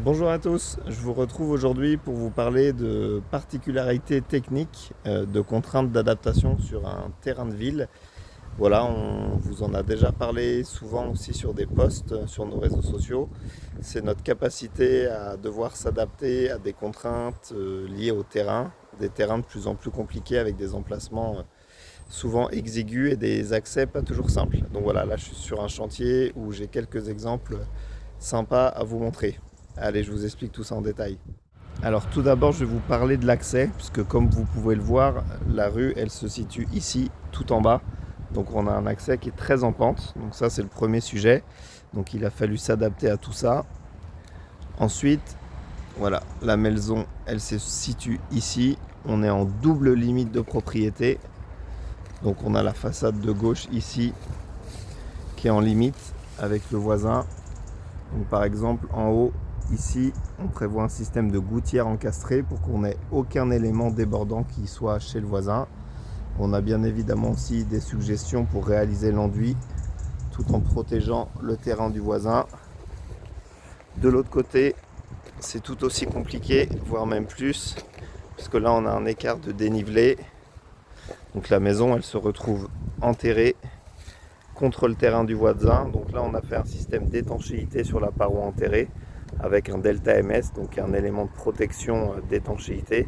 Bonjour à tous, je vous retrouve aujourd'hui pour vous parler de particularités techniques, de contraintes d'adaptation sur un terrain de ville. Voilà, on vous en a déjà parlé souvent aussi sur des posts sur nos réseaux sociaux. C'est notre capacité à devoir s'adapter à des contraintes liées au terrain, des terrains de plus en plus compliqués avec des emplacements souvent exigus et des accès pas toujours simples. Donc voilà, là je suis sur un chantier où j'ai quelques exemples sympas à vous montrer. Allez, je vous explique tout ça en détail. Alors tout d'abord, je vais vous parler de l'accès, puisque comme vous pouvez le voir, la rue, elle se situe ici, tout en bas. Donc on a un accès qui est très en pente. Donc ça, c'est le premier sujet. Donc il a fallu s'adapter à tout ça. Ensuite, voilà, la maison, elle se situe ici. On est en double limite de propriété. Donc on a la façade de gauche ici, qui est en limite avec le voisin. Donc par exemple, en haut, ici, on prévoit un système de gouttière encastrée pour qu'on n'ait aucun élément débordant qui soit chez le voisin. On a bien évidemment aussi des suggestions pour réaliser l'enduit tout en protégeant le terrain du voisin. De l'autre côté, c'est tout aussi compliqué, voire même plus, puisque là on a un écart de dénivelé. Donc la maison, elle se retrouve enterrée contre le terrain du voisin. Donc là, on a fait un système d'étanchéité sur la paroi enterrée avec un delta MS, donc un élément de protection d'étanchéité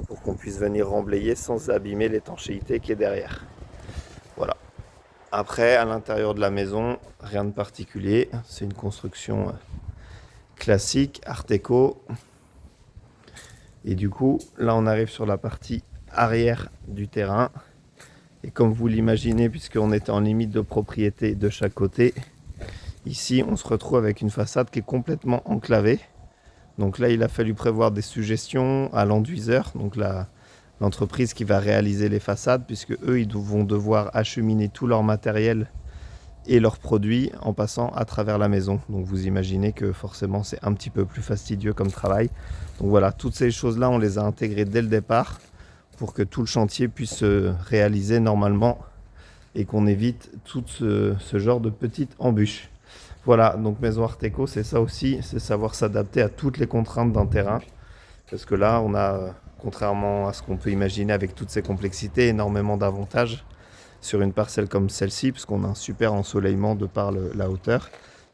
pour qu'on puisse venir remblayer sans abîmer l'étanchéité qui est derrière. Voilà. Après, à l'intérieur de la maison, rien de particulier. C'est une construction classique, art déco. Et du coup, là, on arrive sur la partie arrière du terrain. Et comme vous l'imaginez, puisqu'on était en limite de propriété de chaque côté, ici on se retrouve avec une façade qui est complètement enclavée. Donc là, il a fallu prévoir des suggestions à l'enduiseur, donc l'entreprise qui va réaliser les façades, puisque eux, ils vont devoir acheminer tout leur matériel et leurs produits en passant à travers la maison. Donc vous imaginez que forcément, c'est un petit peu plus fastidieux comme travail. Donc voilà, toutes ces choses-là, on les a intégrées dès le départ pour que tout le chantier puisse se réaliser normalement et qu'on évite tout ce genre de petites embûches. Voilà, donc maison art déco, c'est ça aussi, c'est savoir s'adapter à toutes les contraintes d'un terrain. Parce que là, on a, contrairement à ce qu'on peut imaginer avec toutes ces complexités, énormément d'avantages sur une parcelle comme celle-ci, puisqu'on a un super ensoleillement de par la hauteur.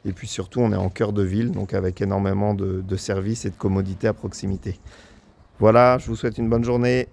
Et puis surtout, on est en cœur de ville, donc avec énormément de services et de commodités à proximité. Voilà, je vous souhaite une bonne journée.